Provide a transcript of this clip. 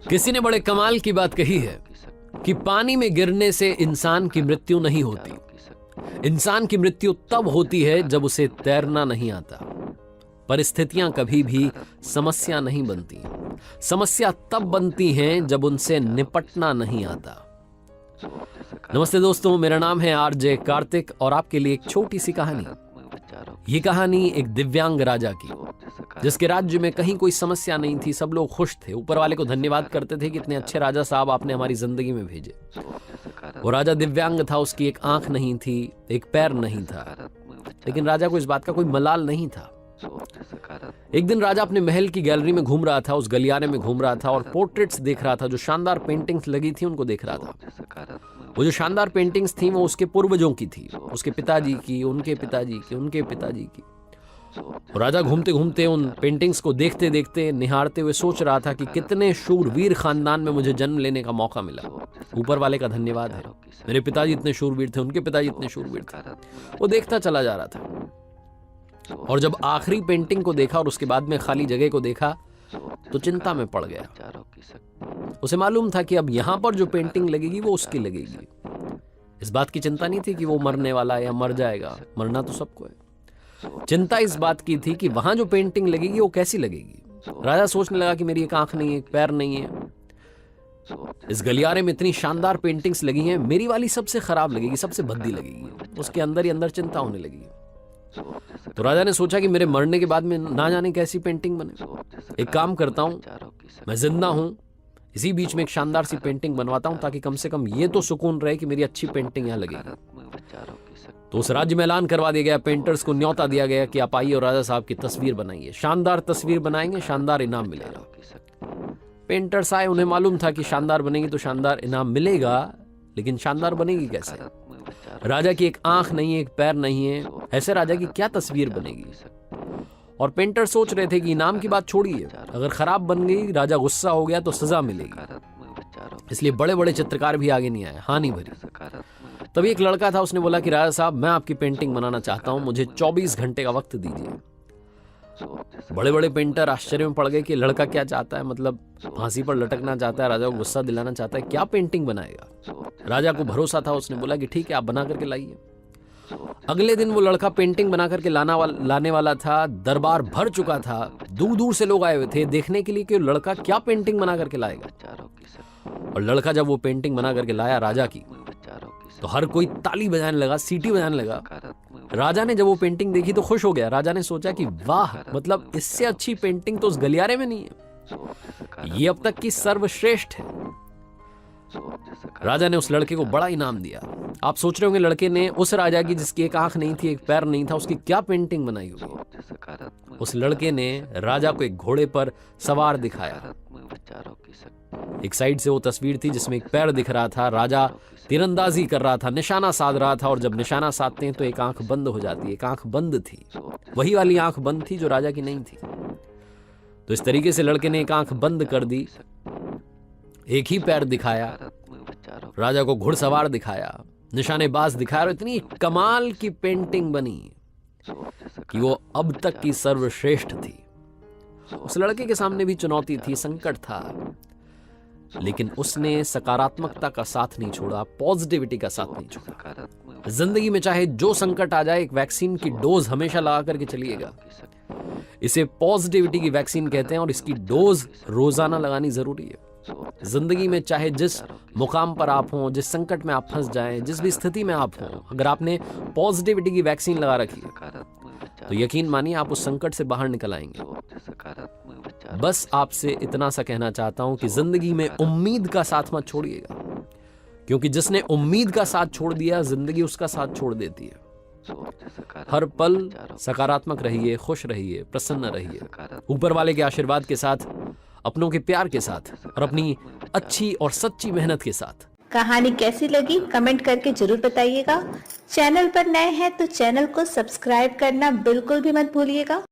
किसी ने बड़े कमाल की बात कही है कि पानी में गिरने से इंसान की मृत्यु नहीं होती। इंसान की मृत्यु तब होती है जब उसे तैरना नहीं आता। परिस्थितियां कभी भी समस्या नहीं बनती। समस्या तब बनती हैं जब उनसे निपटना नहीं आता। नमस्ते दोस्तों, मेरा नाम है आरजे कार्तिक और आपके लिए एक छोटी सी कहानी। ये कहानी एक दिव्यांग राजा की, जिसके राज्य में कहीं कोई समस्या नहीं थी। सब लोग खुश थे, ऊपर वाले को धन्यवाद करते थे कि इतने अच्छे राजा साहब आपने हमारी जिंदगी में भेजे। वो राजा दिव्यांग था, उसकी एक आंख नहीं थी, एक पैर नहीं था, लेकिन राजा को इस बात का कोई मलाल नहीं था। एक दिन राजा अपने महल की गैलरी में घूम रहा था, उस गलियारे में घूम रहा था और पोर्ट्रेट्स देख रहा था। जो शानदार पेंटिंग्स लगी थी उनको देख रहा था। वो जो शानदार पेंटिंग्स थी वो उसके पूर्वजों की थी, उसके पिताजी की, उनके पिताजी की, उनके पिताजी की। और राजा घूमते घूमते उन पेंटिंग्स को देखते देखते, निहारते हुए सोच रहा था कि कितने शूरवीर खानदान में मुझे जन्म लेने का मौका मिला। ऊपर वाले का धन्यवाद है, मेरे पिताजी इतने शूरवीर थे, उनके पिताजी इतने शूरवीर थे। वो देखता चला जा रहा था और जब आखिरी पेंटिंग को देखा और उसके बाद में खाली जगह को देखा तो चिंता में पड़ गया। उसे मालूम था कि अब यहां पर जो पेंटिंग लगेगी वो उसकी लगेगी। इस बात की चिंता नहीं थी कि वो मरने वाला है या मर जाएगा, मरना तो सबको है। चिंता इस बात की थी कि वहां जो पेंटिंग लगेगी वो कैसी लगेगी। राजा सोचने लगा कि मेरी एक आंख नहीं है, एक पैर नहीं है, इस गलियारे में इतनी शानदार पेंटिंग्स लगी हैं, मेरी वाली सबसे खराब लगेगी, सबसे भद्दी लगेगी। उसके अंदर ही अंदर चिंता होने लगी। तो राजा ने सोचा कि मेरे मरने के बाद में ना जाने कैसी पेंटिंग बने। एक काम करता हूं, मैं जिंदा हूं, इसी बीच में एक शानदार सी पेंटिंग बनवाता हूं ताकि कम से कम ये तो सुकून रहे कि मेरी अच्छी पेंटिंग यहां लगेगी। तो उस राज्य में ऐलान करवा दिया गया, पेंटर्स को न्योता दिया गया कि आप आइए और राजा साहब की तस्वीर बनाइए। शानदार तस्वीर बनाएंगे, शानदार इनाम मिलेगा। पेंटर्स आए, उन्हें मालूम था कि शानदार बनेगी तो शानदार इनाम मिलेगा, लेकिन शानदार बनेगी कैसे? राजा की एक आंख नहीं है, एक पैर नहीं है, ऐसे राजा की क्या तस्वीर बनेगी? और पेंटर सोच रहे थे कि इनाम की बात छोड़िए, अगर खराब बन गई, राजा गुस्सा हो गया तो सजा मिलेगी। इसलिए बड़े बड़े चित्रकार भी आगे नहीं आए, हानि भरी। तभी एक लड़का था, उसने बोला कि राजा साहब, मैं आपकी पेंटिंग बनाना चाहता हूं, मुझे 24 घंटे का वक्त दीजिए। बड़े बड़े पेंटर आश्चर्य में पड़ गए कि लड़का क्या चाहता है, मतलब फांसी पर लटकना चाहता है, राजा को गुस्सा दिलाना चाहता है, क्या पेंटिंग बनाएगा? राजा को भरोसा था, उसने बोला कि ठीक है, आप बना करके लाइए। अगले दिन वो लड़का पेंटिंग बना करके लाने वाला था। दरबार भर चुका था, दूर दूर से लोग आए हुए थे देखने के लिए कि लड़का क्या पेंटिंग बना करके लाएगा। और लड़का जब वो पेंटिंग बना करके लाया राजा की, तो हर कोई ताली बजाने लगा, सीटी बजाने लगा। राजा ने जब वो पेंटिंग देखी तो खुश हो गया। राजा ने सोचा कि वाह, मतलब इससे अच्छी पेंटिंग तो उस गलियारे में नहीं है, ये अब तक की सर्वश्रेष्ठ है। राजा ने उस लड़के को बड़ा इनाम दिया। आप सोच रहे होंगे लड़के ने उस राजा की जिसकी एक आंख नहीं थी, एक पैर नहीं था, उसकी क्या पेंटिंग बनाई होगी? उस लड़के ने राजा को एक घोड़े पर सवार दिखाया। एक साइड से वो तस्वीर थी जिसमें एक पैर दिख रहा था, राजा तीरंदाजी कर रहा था, निशाना साध रहा था, और जब निशाना साधते हैं तो एक आंख बंद हो जाती है। एक आंख बंद थी, वही वाली आंख बंद थी जो राजा की नहीं थी। तो इस तरीके से लड़के ने एक आंख बंद कर दी, एक ही पैर दिखाया, राजा को घुड़सवार दिखाया, निशानेबाज दिखाया, और इतनी कमाल की पेंटिंग बनी कि वो अब तक की सर्वश्रेष्ठ थी। उस लड़के के सामने भी चुनौती थी, संकट था, लेकिन उसने सकारात्मकता का साथ नहीं छोड़ा, पॉजिटिविटी का साथ नहीं छोड़ा। जिंदगी में चाहे जो संकट आ जाए, एक वैक्सीन की डोज हमेशा लगा करके चलिएगा। इसे पॉजिटिविटी की वैक्सीन कहते हैं और इसकी डोज रोजाना लगानी जरूरी है। जिंदगी में चाहे जिस मुकाम पर आप हों, जिस संकट में आप फंस जाएं, जिस भी स्थिति में आप हों, अगर आपने पॉजिटिविटी की वैक्सीन लगा रखी तो यकीन मानिए आप उस संकट से बाहर निकल आएंगे। बस आपसे इतना सा कहना चाहता हूं कि जिंदगी में उम्मीद का साथ मत छोड़िएगा, क्योंकि जिसने उम्मीद का साथ छोड़ दिया, जिंदगी उसका साथ छोड़ देती है। हर पल सकारात्मक रहिए, खुश रहिए, प्रसन्न रहिए, ऊपर वाले के आशीर्वाद के साथ, अपनों के प्यार के साथ और अपनी अच्छी और सच्ची मेहनत के साथ। कहानी कैसी लगी कमेंट करके जरूर बताइएगा। चैनल पर नए हैं तो चैनल को सब्सक्राइब करना बिल्कुल भी मत भूलिएगा।